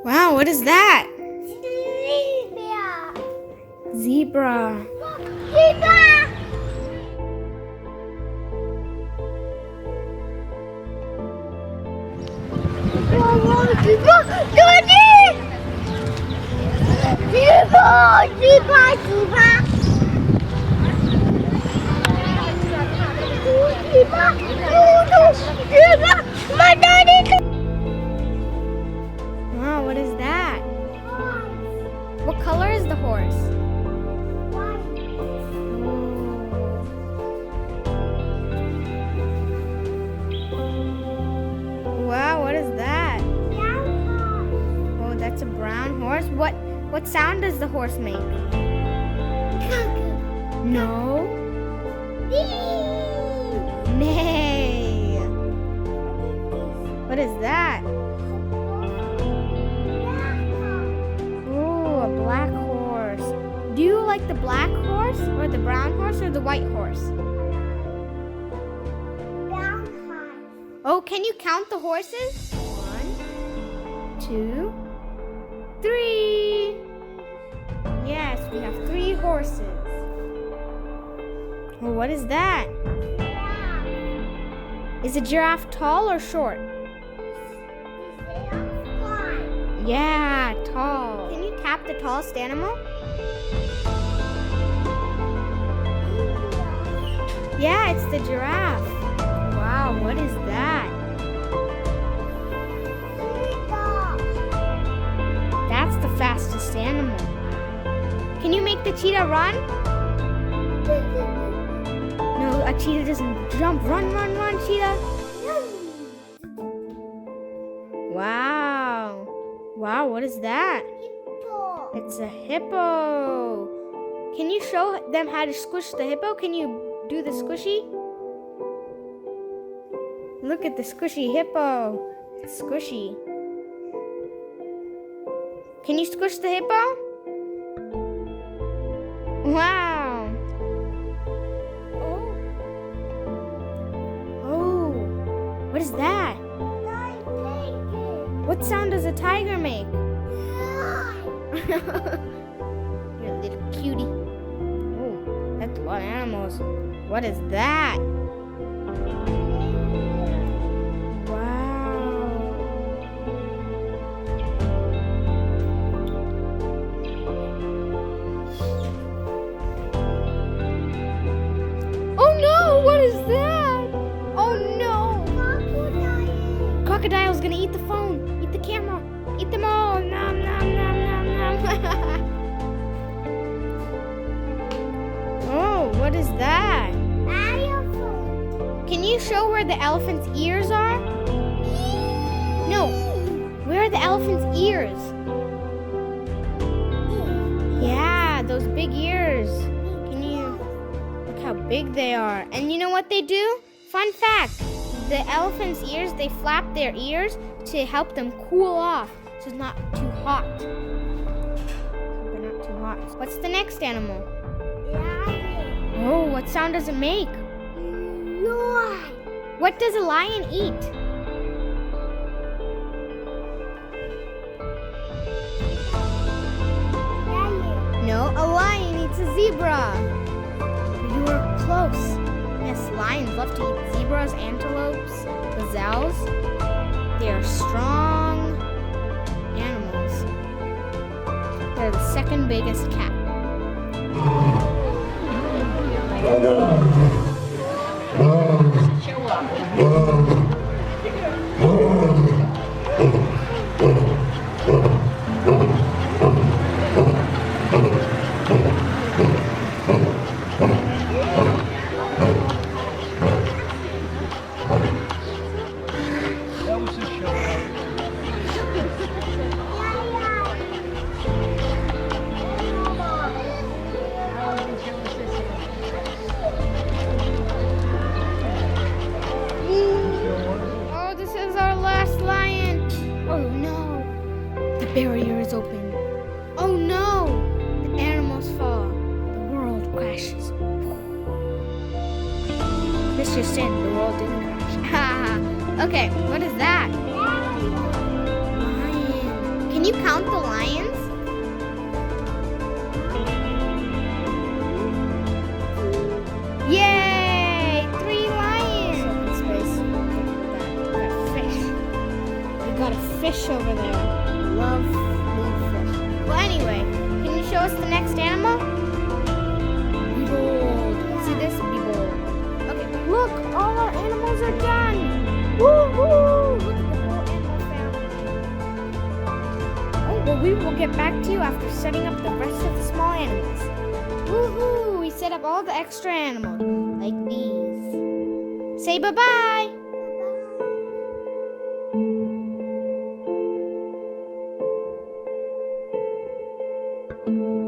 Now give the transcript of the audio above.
Wow, what is that? Zebra. Zebra. Zebra. Zebra. Zebra. Zebra. Zebra. Zebra. My daddy. Wow, what is that? What color is the horse? Wow, what is that? Oh, that's a brown horse. What sound does the horse make? No. Neigh. What is that? Oh, a black horse. Do you like the black horse or the brown horse or the white horse? Oh, can you count the horses? 1, 2, 3. Yes, we have 3 horses. Oh, what is that? Is a giraffe tall or short? Yeah, tall. Can you tap the tallest animal? Yeah, it's the giraffe. Wow, what is that? That's the fastest animal. Can you make the cheetah run? No, a cheetah doesn't jump. Run, run, run, cheetah. Wow. Wow, what is that? It's a hippo. Can you show them how to squish the hippo? Can you do the squishy? Look at the squishy hippo. It's squishy. Can you squish the hippo? Wow. Oh, what is that? What sound does a tiger make? You're a little cutie. Oh, that's a lot of animals. What is that? Crocodile's gonna eat the phone, eat the camera, eat them all. Nom, nom, nom, nom, nom. Oh, what is that? Can you show where the elephant's ears are? No, where are the elephant's ears? Yeah, those big ears. Can you look how big they are? And you know what they do? Fun fact. The elephant's ears, they flap their ears to help them cool off so it's not too hot. They're not too hot. What's the next animal? Lion. Oh, what sound does it make? Lion. What does a lion eat? Lion. No, a lion eats a zebra. You were close. Yes, lions love to eat zebras, antelopes, gazelles. They are strong animals. They're the second biggest cat. Barrier is open. Oh no! The animals fall. The world crashes. This just in, the world didn't crash. Okay, what is that? Lion. Can you count count the lions? Yay! 3 lions! Open space. Got a fish. We got a fish over there. Love fish. Well, anyway, can you show us the next animal? Be bold. See this? Be bold. Okay, look, all our animals are done. Woohoo! Look at the whole animal family. Oh, well, we will get back to you after setting up the rest of the small animals. Woohoo! We set up all the extra animals, like these. Say bye-bye. Bye-bye.